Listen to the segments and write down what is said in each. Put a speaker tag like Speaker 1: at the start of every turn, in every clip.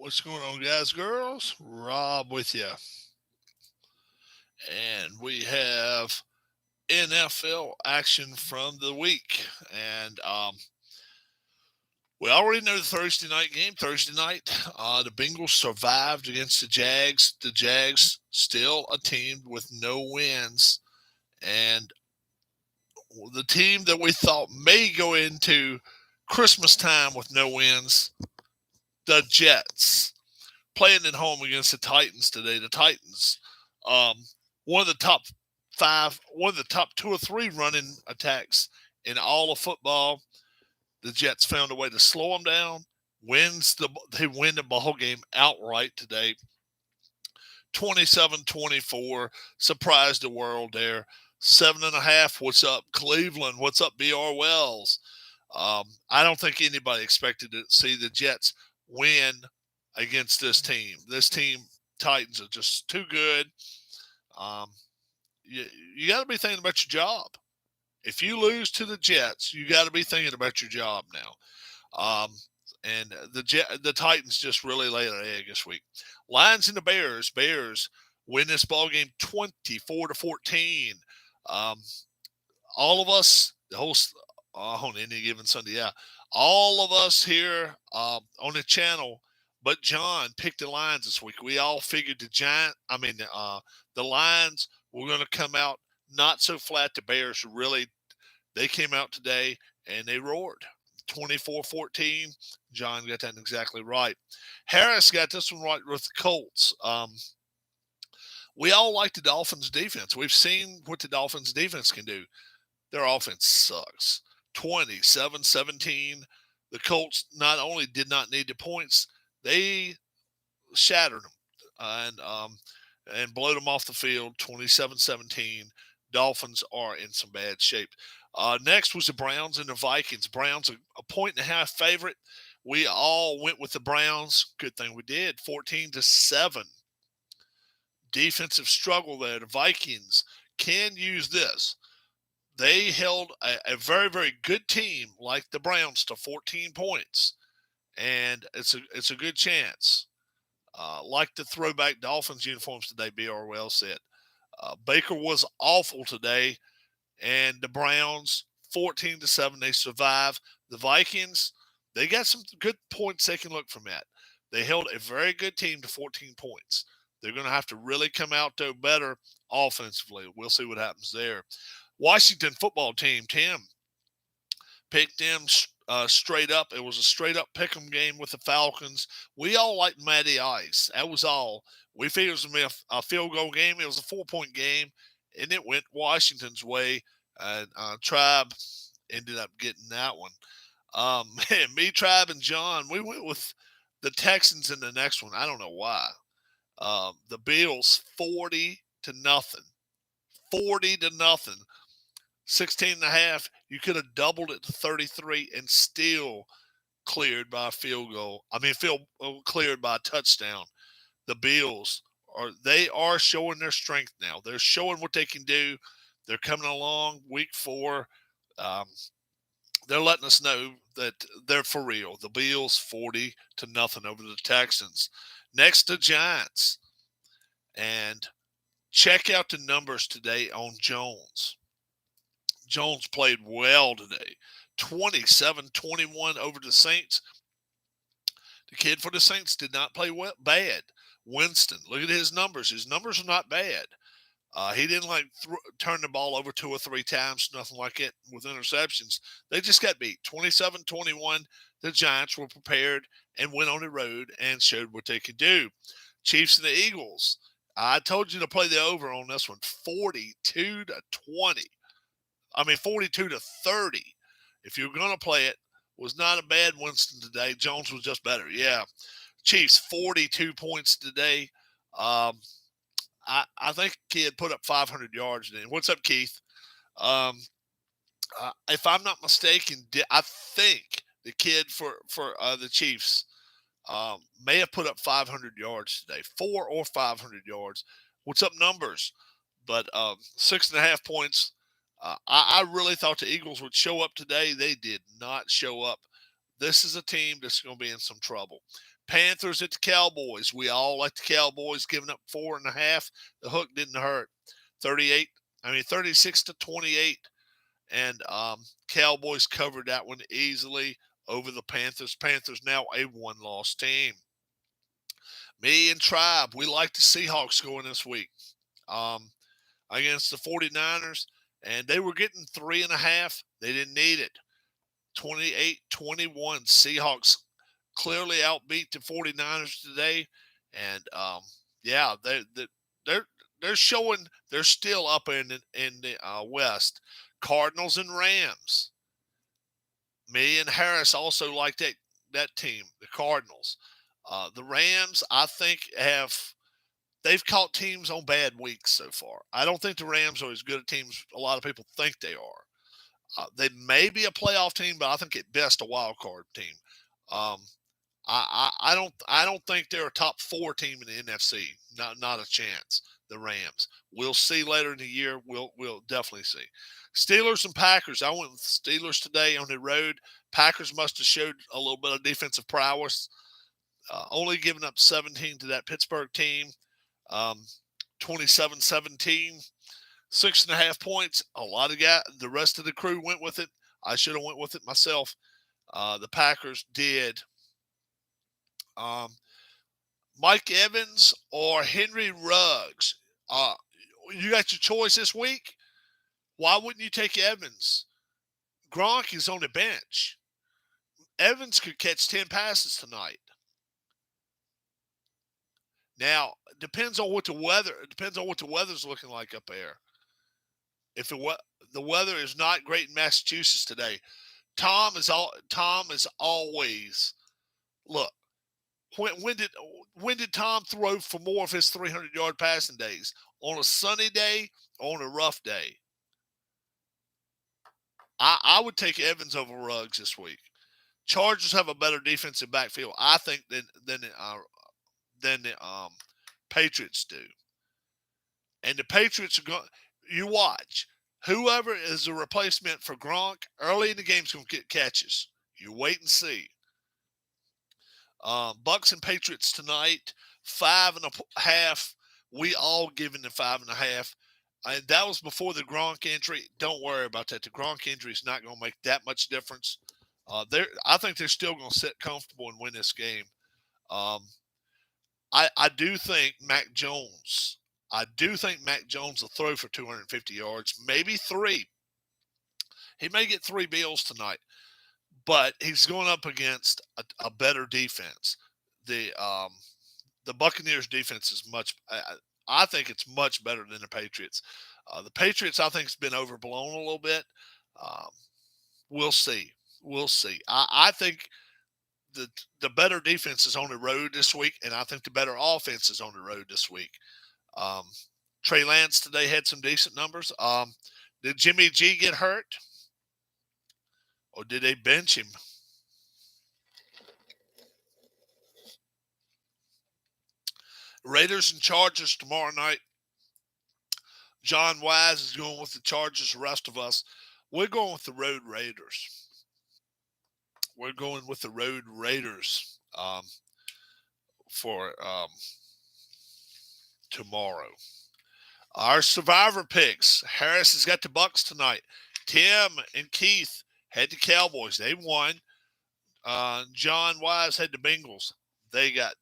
Speaker 1: What's going on, guys, girls? Rob with you. And we have NFL action from the week. And we already know the Thursday night game. Thursday night, the Bengals survived against the Jags. The Jags still a team with no wins. And the team that we thought may go into Christmas time with no wins, the Jets, playing at home against the Titans today. The Titans, um, one of the top five, one of the top two or three running attacks in all of football. The Jets found a way to slow them down. They win the ball game outright today. 27-24. Surprised the world there. 7.5. What's up, Cleveland? What's up, BR Wells? I don't think anybody expected to see the Jets win against this team. This team, Titans, are just too good. Um, you got to be thinking about your job. If you lose to the Jets, you got to be thinking about your job now. And the Titans just really laid an egg this week. Lions and the Bears. Bears win this ball game 24-14. All of us, the whole on any given Sunday, yeah, all of us here on the channel, but John picked the Lions this week. We all figured the Lions were going to come out not so flat. The Bears really, they came out today and they roared. 24-14. John got that exactly right. Harris got this one right with the Colts. We all like the Dolphins' defense. We've seen what the Dolphins' defense can do. Their offense sucks. 27-17. The Colts not only did not need the points, they shattered them and blowed them off the field. 27-17. Dolphins are in some bad shape. Next was the Browns and the Vikings. Browns a 1.5 favorite. We all went with the Browns. Good thing we did. 14-7. Defensive struggle there. The Vikings can use this. They held a very, very good team like the Browns to 14 points, and it's a good chance. Like the throwback Dolphins uniforms today, B.R. Wells said. Baker was awful today, and the Browns 14-7. They survive. The Vikings, they got some good points they can look from that. They held a very good team to 14 points. They're going to have to really come out though better offensively. We'll see what happens there. Washington football team, Tim, picked them straight up. It was a straight up pick 'em game with the Falcons. We all liked Matty Ice. That was all. We figured it was going to be a field goal game. It was a 4-point game, and it went Washington's way. And Tribe ended up getting that one. Man, me, Tribe, and John, we went with the Texans in the next one. I don't know why. The Bills 40-0. 40-0. 16.5. You could have doubled it to 33 and still cleared by a field goal. Cleared by a touchdown. The Bills are showing their strength now. They're showing what they can do. They're coming along week 4. They're letting us know that they're for real. The Bills 40-0 over the Texans. Next, the Giants. And check out the numbers today on Jones. Jones played well today. 27-21 over the Saints. The kid for the Saints did not play bad. Winston, look at his numbers. His numbers are not bad. He didn't turn the ball over 2 or 3 times, nothing like it with interceptions. They just got beat. 27-21. The Giants were prepared and went on the road and showed what they could do. Chiefs and the Eagles. I told you to play the over on this one. 42-20. 42-30. If you're going to play it, was not a bad Winston today. Jones was just better. Yeah. Chiefs, 42 points today. I think kid put up 500 yards today. What's up, Keith? If I'm not mistaken, I think the kid for the Chiefs may have put up 500 yards today, 400 or 500 yards. What's up, numbers? But 6.5 points. I really thought the Eagles would show up today. They did not show up. This is a team that's going to be in some trouble. Panthers at the Cowboys. We all like the Cowboys giving up 4.5. The hook didn't hurt. 36-28. And Cowboys covered that one easily over the Panthers. Panthers now a one-loss team. Me and Tribe, we like the Seahawks going this week against the 49ers, and they were getting 3.5. They didn't need it. 28-21. Seahawks clearly outbeat the 49ers today, and yeah, they're showing they're still up in the West. Cardinals and Rams. Me and Harris also like that team, the Cardinals. The Rams, I think, they've caught teams on bad weeks so far. I don't think the Rams are as good a team as a lot of people think they are. They may be a playoff team, but I think at best a wild card team. Um, I don't think they're a top 4 team in the NFC. Not a chance. The Rams. We'll see later in the year. We'll definitely see. Steelers and Packers. I went with Steelers today on the road. Packers must have showed a little bit of defensive prowess. Only giving up 17 to that Pittsburgh team. 27-17. 6.5 points. A lot of guys. The rest of the crew went with it. I should have went with it myself. The Packers did. Mike Evans or Henry Ruggs. You got your choice this week. Why wouldn't you take Evans? Gronk is on the bench. Evans could catch 10 passes tonight. Now, it depends on what the weather's looking like up there. If the weather is not great in Massachusetts today, Tom is always look. When did Tom throw for more of his 300-yard passing days? On a sunny day or on a rough day? I would take Evans over Ruggs this week. Chargers have a better defensive backfield, I think, than the Patriots do. And the Patriots are going. You watch. Whoever is a replacement for Gronk early in the game is going to get catches. You wait and see. Bucks and Patriots tonight, 5.5. We all given the 5.5. And that was before the Gronk injury. Don't worry about that. The Gronk injury is not going to make that much difference. I think they're still going to sit comfortable and win this game. I do think Mac Jones. Will throw for 250 yards, maybe 3. He may get 3 bills tonight, but he's going up against a better defense. The Buccaneers defense is I think it's much better than the Patriots. The Patriots, I think, has been overblown a little bit. We'll see. I think the better defense is on the road this week, and I think the better offense is on the road this week. Trey Lance today had some decent numbers. Did Jimmy G get hurt? Or did they bench him? Raiders and Chargers tomorrow night. John Wise is going with the Chargers. The rest of us, we're going with the Road Raiders. For tomorrow. Our survivor picks. Harris has got the Bucks tonight. Tim and Keith had the Cowboys. They won. John Wise had the Bengals. They got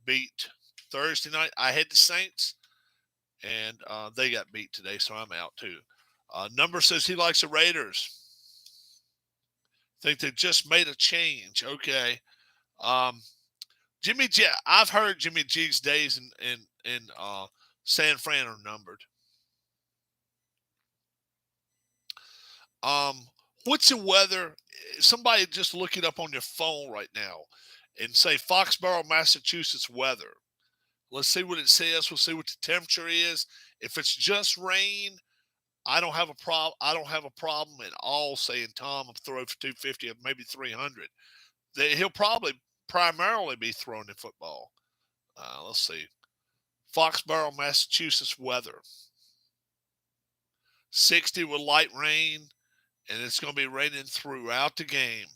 Speaker 1: beat Thursday night. I had the Saints, and they got beat today, so I'm out too. Number says he likes the Raiders. Think they just made a change. Okay. Jimmy G. I've heard Jimmy G's days in San Fran are numbered. What's the weather? Somebody just look it up on your phone right now and say Foxborough, Massachusetts weather. Let's see what it says. We'll see what the temperature is. If it's just rain, I don't have a problem. I don't have a problem at all saying Tom will throw for 250 or maybe 300. He'll probably primarily be throwing in football. Let's see. Foxborough, Massachusetts weather. 60 with light rain, and it's going to be raining throughout the game.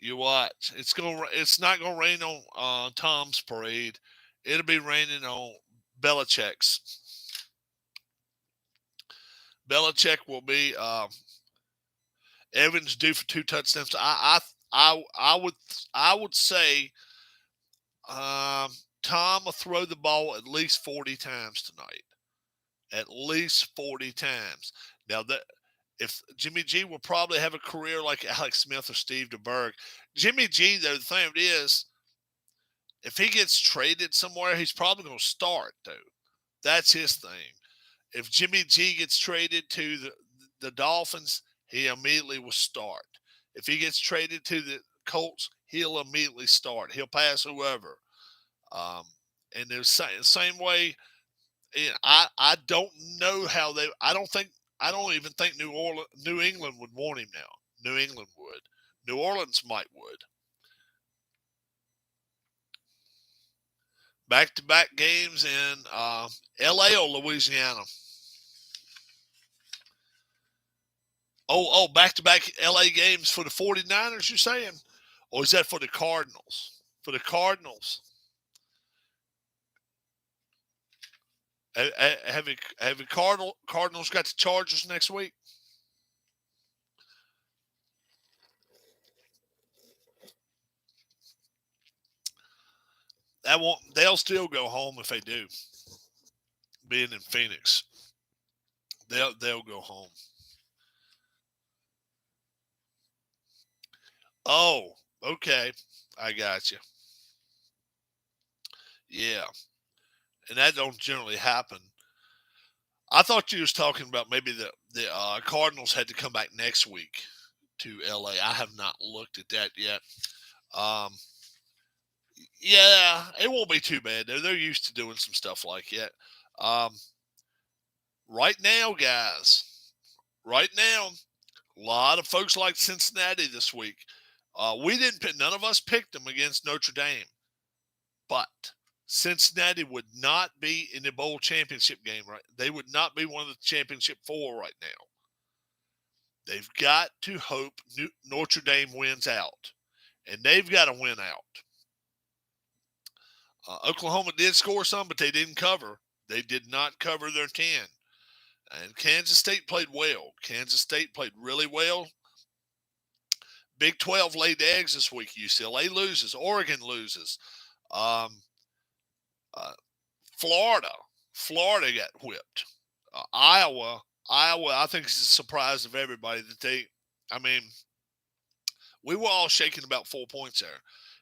Speaker 1: You watch. It's not gonna rain on Tom's parade. It'll be raining on Belichick's. Belichick will be Evans due for 2 touchdowns. I I would say Tom will throw the ball at least 40 times tonight. At least 40 times. Now that if Jimmy G will probably have a career like Alex Smith or Steve DeBerg. Jimmy G, though, the thing of it is, if he gets traded somewhere, he's probably going to start, though. That's his thing. If Jimmy G gets traded to the Dolphins, he immediately will start. If he gets traded to the Colts, he'll immediately start. He'll pass whoever. Um, and the same way, I don't know how they. I don't even think New England would want him now. New England would. New Orleans might would. Back-to-back games in L.A. or Louisiana. Back-to-back L.A. games for the 49ers, you're saying? Or is that for the Cardinals? For the Cardinals. Have the Cardinals got the Chargers next week? They'll still go home if they do. Being in Phoenix, they'll go home. Oh, okay, I got you. Yeah, and that don't generally happen. I thought you was talking about maybe the Cardinals had to come back next week to LA. I have not looked at that yet. Um, yeah, it won't be too bad. They're used to doing some stuff like that. Um, right now, guys, right now, a lot of folks like Cincinnati this week. We didn't pick, none of us picked them against Notre Dame, but Cincinnati would not be in the bowl championship game, right? They would not be one of the championship four right now. They've got to hope Notre Dame wins out, and they've got to win out. Oklahoma did score some, but they didn't cover. They did not cover their 10. And Kansas State played well. Kansas State played really well. Big 12 laid eggs this week. UCLA loses. Oregon loses. Um, uh, Florida. Florida got whipped. Iowa. I think it's a surprise of everybody that I mean, we were all shaking about 4 points there.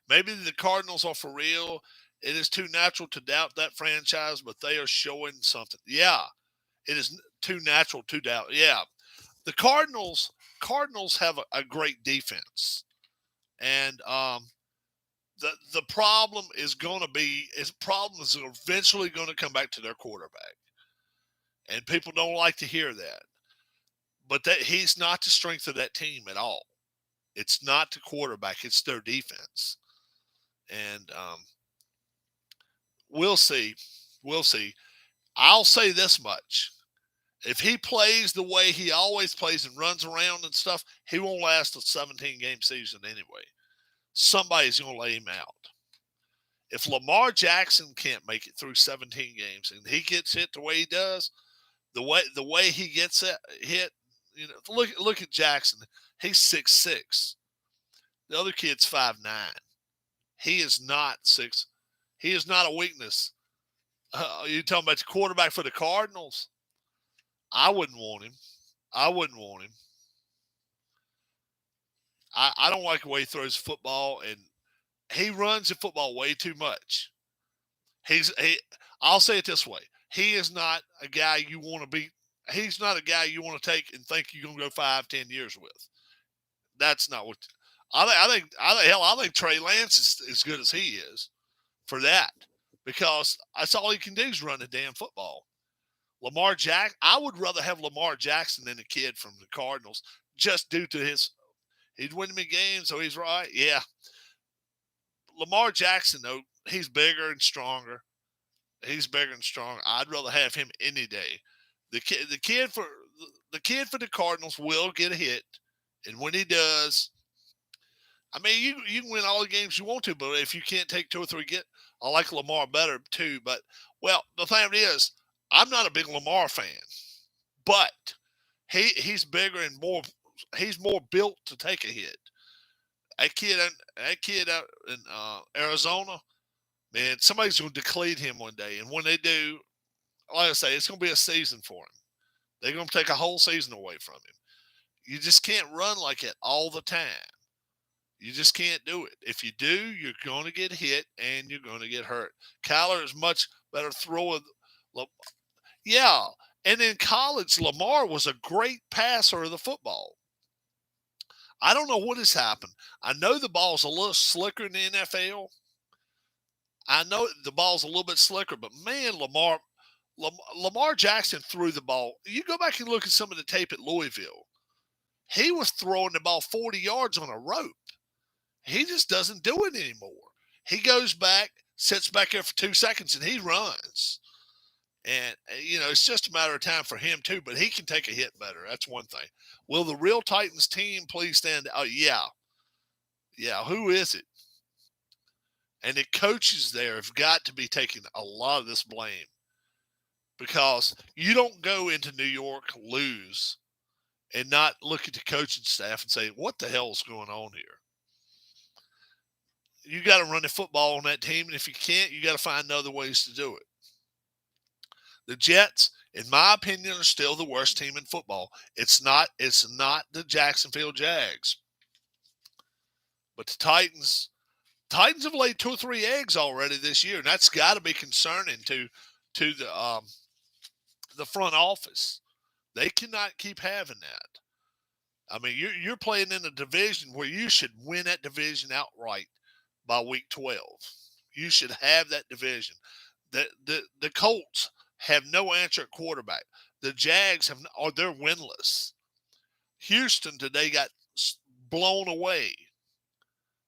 Speaker 1: Maybe the Cardinals are for real. It is too natural to doubt that franchise, but they are showing something. Yeah, it is too natural to doubt. Yeah, the Cardinals have a great defense, and the problem is going to be his problem is eventually going to come back to their quarterback, and people don't like to hear that. But that he's not the strength of that team at all. It's not the quarterback; it's their defense, and we'll see. We'll see. I'll say this much. If he plays the way he always plays and runs around and stuff, he won't last a 17-game season anyway. Somebody's going to lay him out. If Lamar Jackson can't make it through 17 games and he gets hit the way he does, the way he gets hit, look at Jackson. He's 6'6". The other kid's 5'9". He is not six. He is not a weakness. You talking about the quarterback for the Cardinals? I wouldn't want him. I wouldn't want him. I don't like the way he throws football, and he runs the football way too much. I'll say it this way: he is not a guy you want to be. He's not a guy you want to take and think you're going to go 5, 10 years with. That's not what I think Trey Lance is as good as he is for that, because that's all he can do is run the damn football. I would rather have Lamar Jackson than the kid from the Cardinals, just due to he's winning me games, so he's right. Yeah. Lamar Jackson, though, he's bigger and stronger. He's bigger and stronger. I'd rather have him any day. The kid for the Cardinals will get a hit, and when he does, I mean, you can win all the games you want to, but if you can't take two or three, I like Lamar better too. But well, the thing is, I'm not a big Lamar fan, but he's bigger and more. He's more built to take a hit. That kid out in Arizona, man, somebody's going to decleat him one day, and when they do, like I say, it's going to be a season for him. They're going to take a whole season away from him. You just can't run like it all the time. You just can't do it. If you do, you're going to get hit and you're going to get hurt. Kyler is much better thrower. Yeah. And in college, Lamar was a great passer of the football. I don't know what has happened. I know the ball's a little slicker in the NFL. I know the ball's a little bit slicker, but man, Lamar Jackson threw the ball. You go back and look at some of the tape at Louisville. He was throwing the ball 40 yards on a rope. He just doesn't do it anymore. He goes back, sits back there for 2 seconds, and he runs. And, it's just a matter of time for him, too, but he can take a hit better. That's one thing. Will the real Titans team please stand? Oh, yeah. Yeah, who is it? And the coaches there have got to be taking a lot of this blame because you don't go into New York, lose, and not look at the coaching staff and say, what the hell is going on here? You got to run the football on that team, and if you can't, you got to find other ways to do it. The Jets, in my opinion, are still the worst team in football. It's not the Jacksonville Jags. But the Titans have laid 2 or 3 eggs already this year, and that's got to be concerning to the front office. They cannot keep having that. I mean, you're playing in a division where you should win that division outright by week 12. You should have that division. The Colts have no answer at quarterback. The Jags they're winless. Houston today got blown away.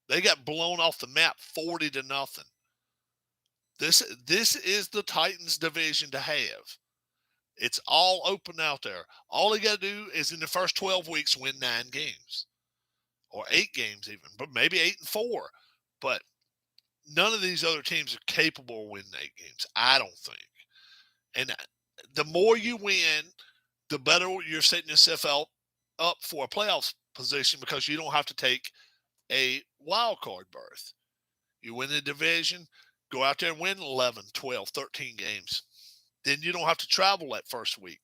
Speaker 1: They got blown off the map 40-0. This is the Titans division to have. It's all open out there. All they got to do is in the first 12 weeks win 9 games. Or 8 games even, but maybe 8-4. But none of these other teams are capable of winning 8 games, I don't think. And the more you win, the better you're setting yourself up for a playoff position because you don't have to take a wild card berth. You win the division, go out there and win 11, 12, 13 games. Then you don't have to travel that first week.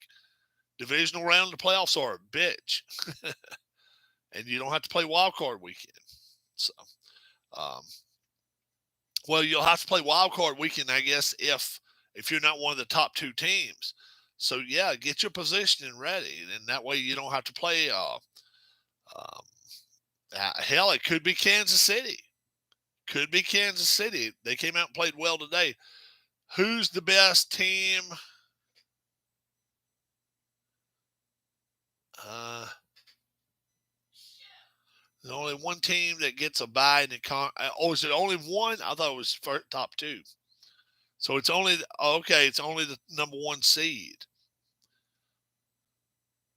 Speaker 1: Divisional round of the playoffs are a bitch. And you don't have to play wild card weekend. So, well, you'll have to play wild card weekend, I guess, if you're not one of the top 2 teams. So, yeah, get your positioning ready. And that way you don't have to play hell, it could be Kansas City. Could be Kansas City. They came out and played well today. Who's the best team? There's only one team that gets a bye in the is it only one? I thought it was top 2. So it's only it's only the number 1 seed.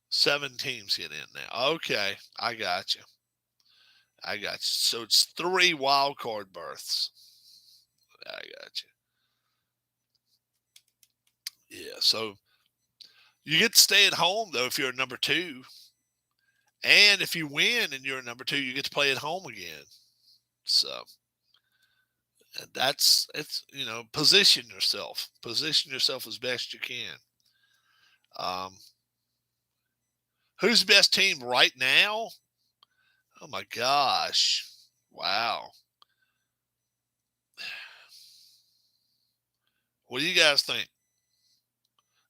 Speaker 1: 7 teams get in now. Okay, I got you. So it's 3 wild card berths. I got you. Yeah, so you get to stay at home though if you're a number 2. And if you win and you're a number 2, you get to play at home again. So position yourself. Position yourself as best you can. Who's the best team right now? Oh my gosh. Wow. What do you guys think?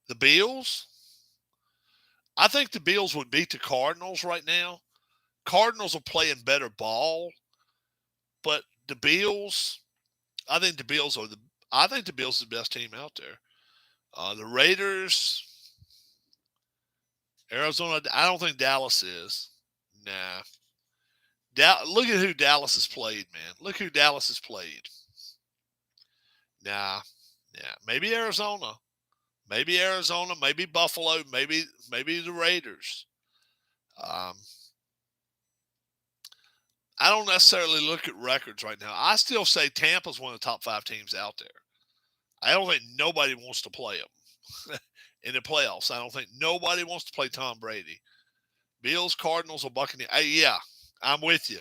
Speaker 1: The Bills? I think the Bills would beat the Cardinals right now. Cardinals are playing better ball, but the Bills, I think the Bills are the best team out there. The Raiders, Arizona, I don't think Dallas is. Nah. Look at who Dallas has played, man. Look who Dallas has played. Nah. Yeah. Maybe Arizona. Maybe Buffalo. Maybe the Raiders. I don't necessarily look at records right now. I still say Tampa's one of the top 5 teams out there. I don't think nobody wants to play them in the playoffs. I don't think nobody wants to play Tom Brady. Bills, Cardinals, or Buccaneers. Yeah, I'm with you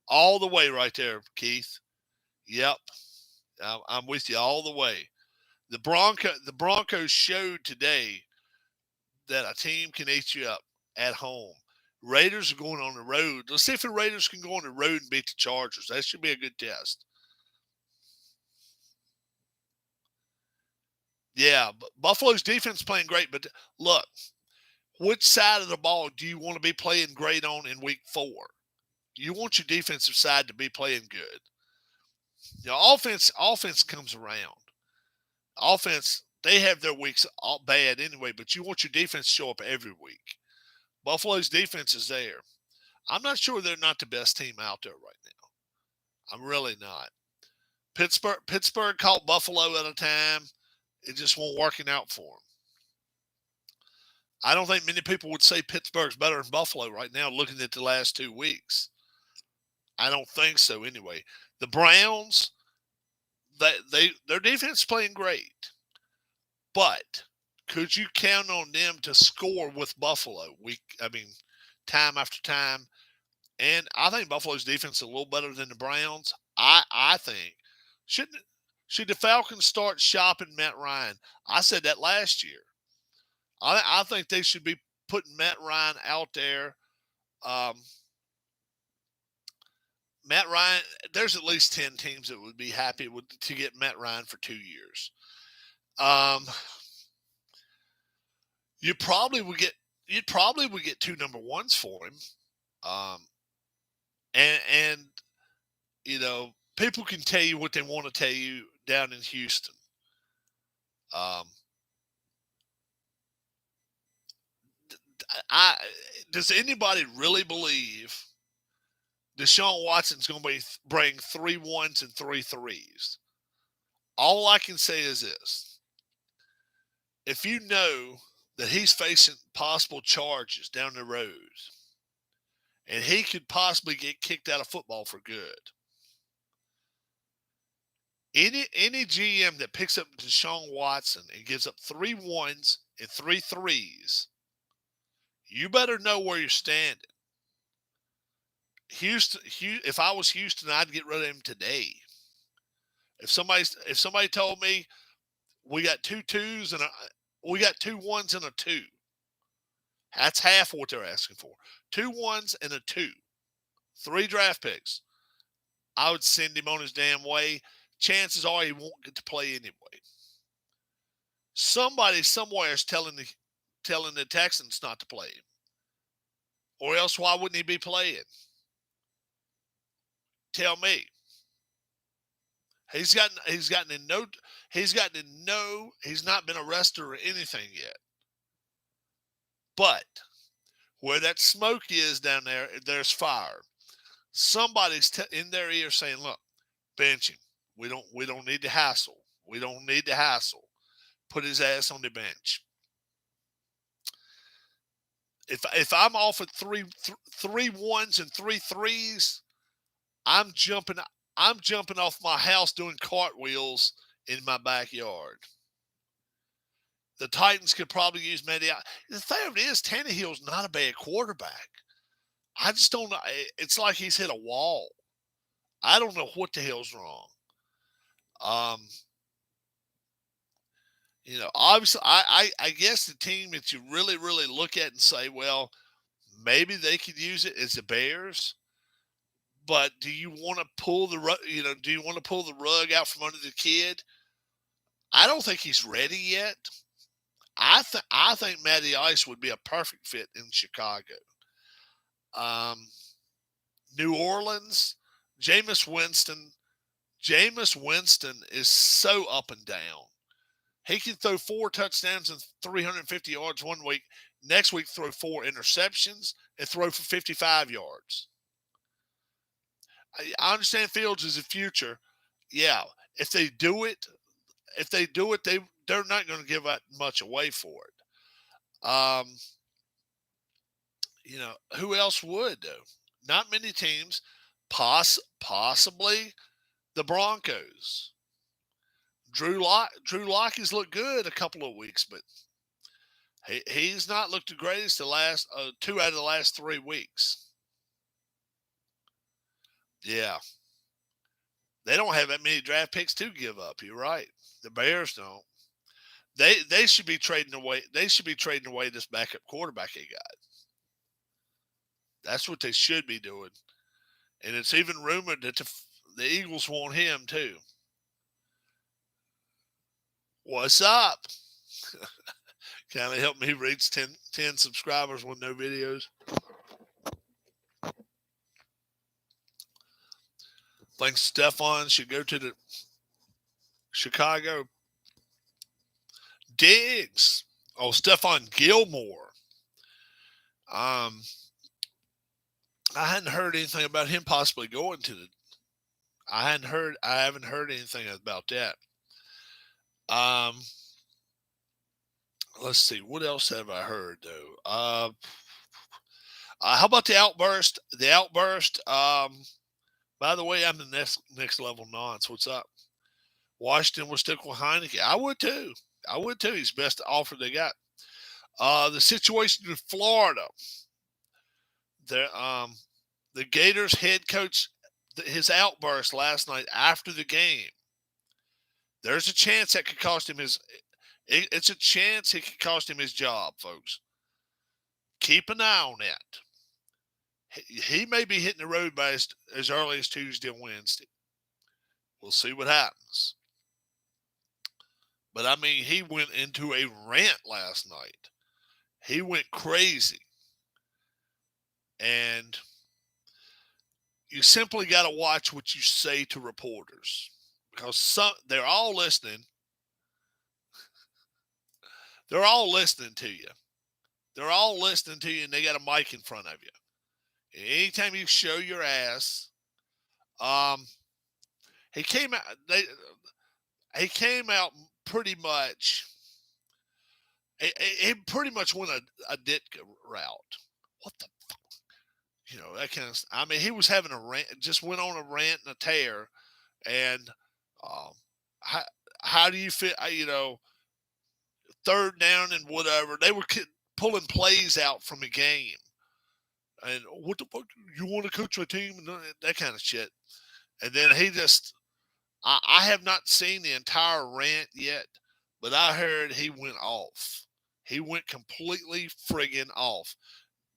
Speaker 1: all the way right there, Keith. Yep, I'm with you all the way. The Broncos showed today that a team can eat you up at home. Raiders are going on the road. Let's see if the Raiders can go on the road and beat the Chargers. That should be a good test. Yeah, but Buffalo's defense playing great. But look, which side of the ball do you want to be playing great on in week 4? You want your defensive side to be playing good. Offense comes around. Offense, they have their weeks all bad anyway, but you want your defense to show up every week. Buffalo's defense is there. I'm not sure they're not the best team out there right now. I'm really not. Pittsburgh caught Buffalo at a time. It just won't working out for them. I don't think many people would say Pittsburgh's better than Buffalo right now, looking at the last 2 weeks. I don't think so anyway. The Browns, their defense is playing great, but could you count on them to score with Buffalo? Time after time. And I think Buffalo's defense is a little better than the Browns. I think should the Falcons start shopping Matt Ryan? I said that last year. I think they should be putting Matt Ryan out there. Matt Ryan, there's at least 10 teams that would be happy to get Matt Ryan for 2 years. You probably would get 2 number ones for him. And people can tell you what they want to tell you down in Houston. Does anybody really believe Deshaun Watson's going to bring 3 1s and 3 3s? All I can say is this. If you know that he's facing possible charges down the road and he could possibly get kicked out of football for good, any GM that picks up Deshaun Watson and gives up 3 1s and 3 3s, you better know where you're standing. Houston, if I was Houston, I'd get rid of him today. If somebody told me we got 2 2s and we got 2 1s and a 2, that's half what they're asking for. 2 1s and a 2, 3 draft picks. I would send him on his damn way. Chances are he won't get to play anyway. Somebody somewhere is telling the Texans not to play him, or else why wouldn't he be playing? Tell me. He's not been arrested or anything yet. But where that smoke is down there, there's fire. Somebody's in their ear saying, "Look, bench him. We don't need to hassle. We don't need to hassle. Put his ass on the bench." If I'm off at 3 1s and 3 3s, I'm jumping off my house doing cartwheels in my backyard. The Titans could probably use Matty. The thing of it is, Tannehill's not a bad quarterback. I just don't know. It's like he's hit a wall. I don't know what the hell's wrong. Obviously, I guess the team that you really, really look at and say, well, maybe they could use it as the Bears. But do you want to pull the rug out from under the kid? I don't think he's ready yet. I think Matty Ice would be a perfect fit in Chicago. New Orleans, Jameis Winston is so up and down. He can throw 4 touchdowns and 350 yards one week. Next week, throw 4 interceptions and throw for 55 yards. I understand Fields is the future. Yeah, if they do it, they're not going to give that much away for it. Who else would though? Not many teams. Possibly the Broncos. Drew Lock has looked good a couple of weeks, but he's not looked the greatest the last 2 out of the last 3 weeks. Yeah. They don't have that many draft picks to give up. You're right. The Bears don't. They should be trading away. They should be trading away this backup quarterback they got. That's what they should be doing. And it's even rumored that the Eagles want him too. What's up? Kind of help me reach 10 subscribers with no videos. Think Stephon should go to the Chicago. Diggs. Oh, Stephon Gilmore. I hadn't heard anything about him possibly going to the. I haven't heard anything about that. Let's see. What else have I heard though? How about the outburst? The outburst. By the way, I'm the next level nonce. What's up? Washington will stick with Heineke. I would too. He's the best offer they got. The situation in Florida. The Gators head coach, his outburst last night after the game. There's a chance that could cost him his. It's a chance it could cost him his job, folks. Keep an eye on that. He may be hitting the road by as early as Tuesday and Wednesday. We'll see what happens. But I mean, he went into a rant last night. He went crazy. And you simply got to watch what you say to reporters because they're all listening. They're all listening to you. They're all listening to you, and they got a mic in front of you. And anytime you show your ass, he came out. He came out pretty much. He pretty much went a Ditka route. What the fuck? You know, that kind of. I mean, he was having a rant. Just went on a rant and a tear, and how do you fit? You know, third down and whatever. They were pulling plays out from the game. And what the fuck? You want to coach a team? And that kind of shit. And then he just, I have not seen the entire rant yet, but I heard he went off. He went completely friggin' off.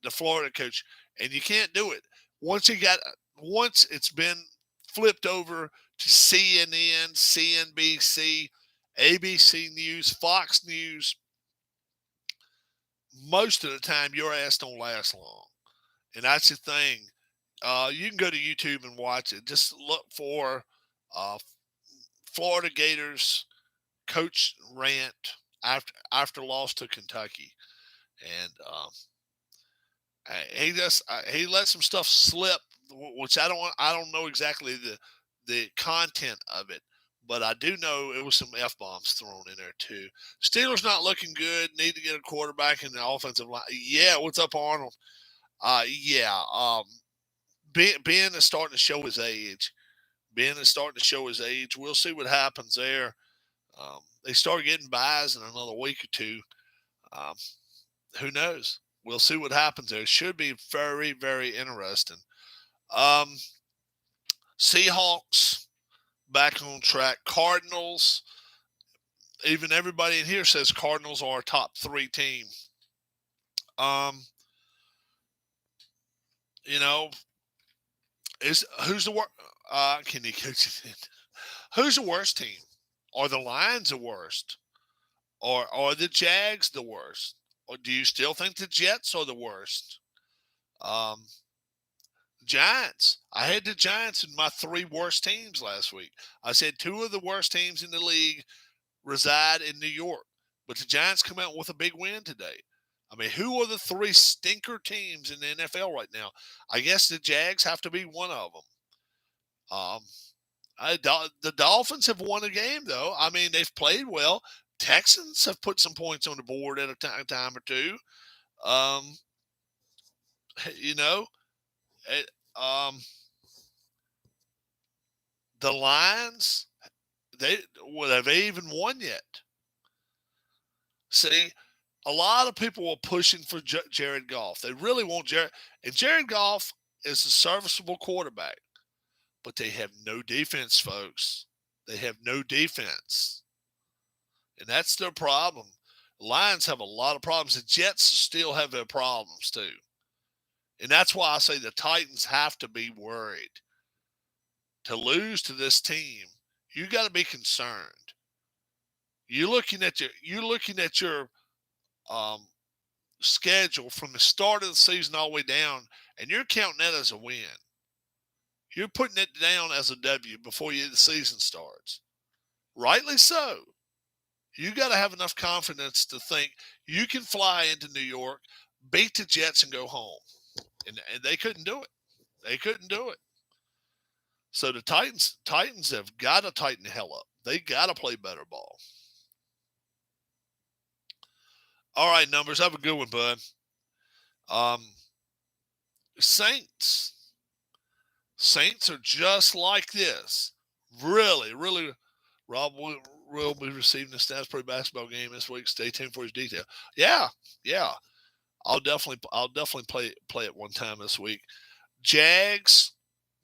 Speaker 1: The Florida coach. And you can't do it. Once it's been flipped over to CNN, CNBC, ABC News, Fox News, most of the time your ass don't last long. And that's the thing. You can go to YouTube and watch it. Just look for Florida Gators coach rant after loss to Kentucky, and he let some stuff slip, which I don't know exactly the content of it, but I do know it was some F-bombs thrown in there too. Steelers not looking good. Need to get a quarterback in the offensive line. Yeah, what's up, Arnold? Ben is starting to show his age. We'll see what happens there. They start getting buys in another week or two. Who knows? We'll see what happens there. It should be very, very interesting. Seahawks back on track. Cardinals. Even everybody in here says Cardinals are a top 3 team. You know, who's the worst? Can you coach it? Who's the worst team? Are the Lions the worst? Or are the Jags the worst? Or do you still think the Jets are the worst? Giants. I had the Giants in my 3 worst teams last week. I said 2 of the worst teams in the league reside in New York. But the Giants come out with a big win today. I mean, who are the 3 stinker teams in the NFL right now? I guess the Jags have to be one of them. The Dolphins have won a game, though. I mean, they've played well. Texans have put some points on the board at a time or two. You know, The Lions, have they even won yet? See, a lot of people are pushing for Jared Goff. They really want Jared, and Jared Goff is a serviceable quarterback, but they have no defense, folks. They have no defense, and that's their problem. The Lions have a lot of problems. The Jets still have their problems too, and that's why I say the Titans have to be worried. To lose to this team, you got to be concerned. You're looking at your um, schedule from the start of the season all the way down, and you're counting that as a win. You're putting it down as a W before the season starts. Rightly so. You got to have enough confidence to think you can fly into New York, beat the Jets, and go home. And they couldn't do it. They couldn't do it. So the Titans have got to tighten the hell up. They got to play better ball. All right, numbers. Have a good one, bud. Saints. Saints are just like this. Really, really. Rob will be receiving the Stats Pro basketball game this week. Stay tuned for his detail. Yeah. I'll definitely play it one time this week. Jags,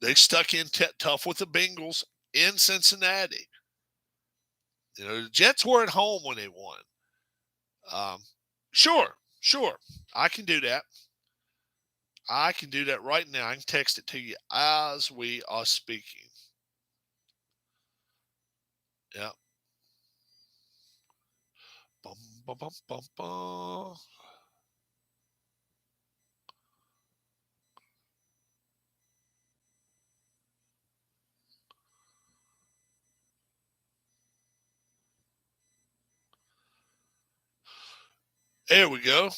Speaker 1: they stuck in tough with the Bengals in Cincinnati. The Jets were at home when they won. Sure. I can do that. I can do that right now. I can text it to you as we are speaking. Yeah. Bum, bum, bum, bum, bum. There we go.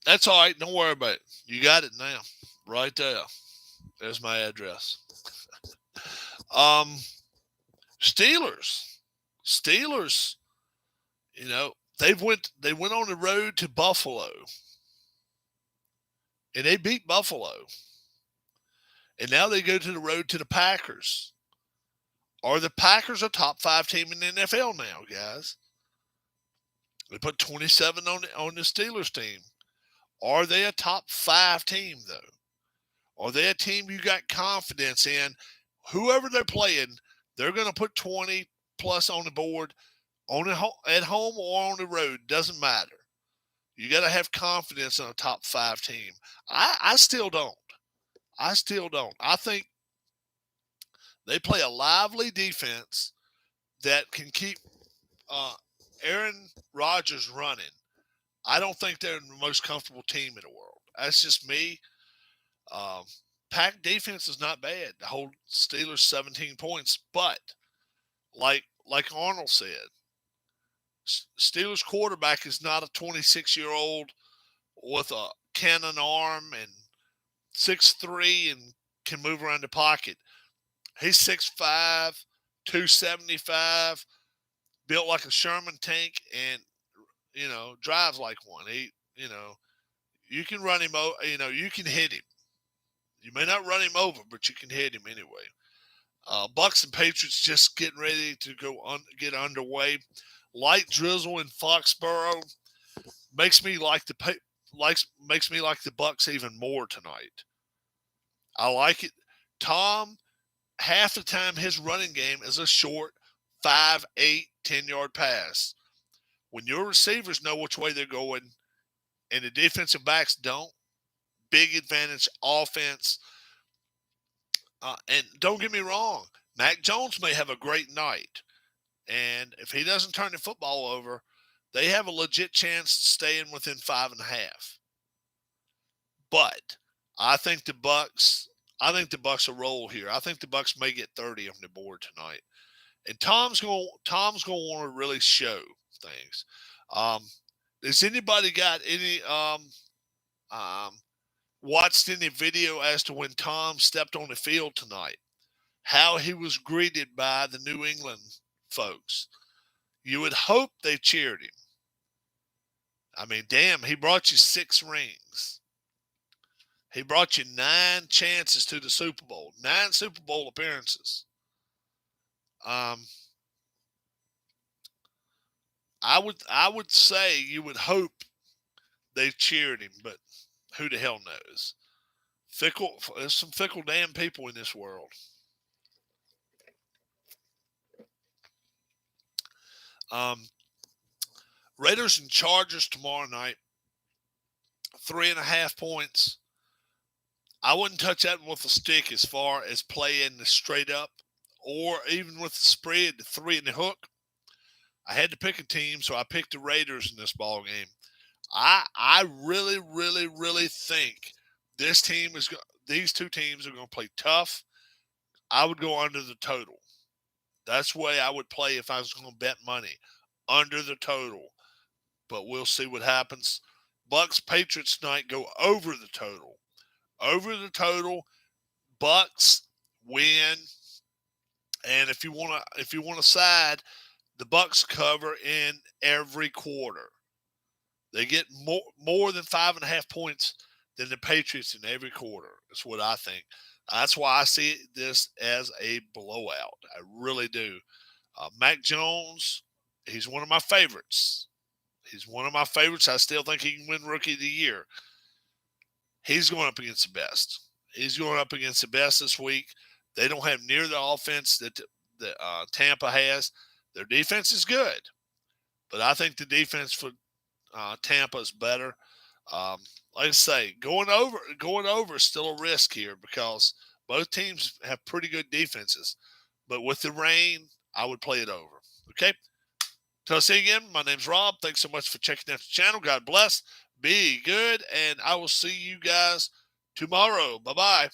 Speaker 1: That's all right. Don't worry about it. You got it now. Right there. There's my address. Steelers. They went on the road to Buffalo. And they beat Buffalo. And now they go to the road to the Packers. Are the Packers a top 5 team in the NFL now, guys? They put 27 on the Steelers team. Are they a top 5 team, though? Are they a team you got confidence in? Whoever they're playing, they're going to put 20 plus on the board at home or on the road. Doesn't matter. You got to have confidence in a top 5 team. I still don't. I think they play a lively defense that can keep Aaron Rodgers running. I don't think they're the most comfortable team in the world. That's just me. Pack defense is not bad. The whole Steelers 17 points, but like Arnold said, Steelers quarterback is not a 26-year-old with a cannon arm and 6'3" and can move around the pocket. He's 6'5", 275, built like a Sherman tank, and drives like one. You can run him over. You can hit him. You may not run him over, but you can hit him anyway. Bucks and Patriots just getting ready to get underway. Light drizzle in Foxborough makes me like the Bucks even more tonight. I like it. Tom, half the time his running game is a short 5, 8, 10-yard pass. When your receivers know which way they're going and the defensive backs don't, big advantage offense. And don't get me wrong, Mac Jones may have a great night. And if he doesn't turn the football over, they have a legit chance of staying within 5.5. But I think the Bucks will roll here. I think the Bucks may get 30 on the board tonight. And Tom's going to want to really show things. Has anybody got any watched any video as to when Tom stepped on the field tonight? How he was greeted by the New England folks. You would hope they cheered him. I mean, damn, he brought you 6 rings. He brought you 9 chances to the Super Bowl, 9 Super Bowl appearances. I would say you would hope they cheered him, but who the hell knows? Fickle. There's some fickle damn people in this world. Um, Raiders and Chargers tomorrow night. 3.5 points. I wouldn't touch that one with a stick as far as playing the straight up or even with the spread, the 3 and the hook. I had to pick a team, so I picked the Raiders in this ball game. I really, really, really think these two teams are going to play tough. I would go under the total. That's the way I would play if I was going to bet money, under the total. But we'll see what happens. Bucks Patriots tonight go over the total. Over the total. Bucks win. And if you want to side, the Bucks cover in every quarter. They get more than 5.5 points than the Patriots in every quarter. That's what I think. That's why I see this as a blowout. I really do. Mac Jones, he's one of my favorites. He's one of my favorites. I still think he can win Rookie of the Year. He's going up against the best. He's going up against the best this week. They don't have near the offense that Tampa has. Their defense is good, but I think the defense for Tampa is better. Like I say, going over is still a risk here because both teams have pretty good defenses. But with the rain, I would play it over. Okay? Till I see you again, my name's Rob. Thanks so much for checking out the channel. God bless. Be good, and I will see you guys tomorrow. Bye-bye.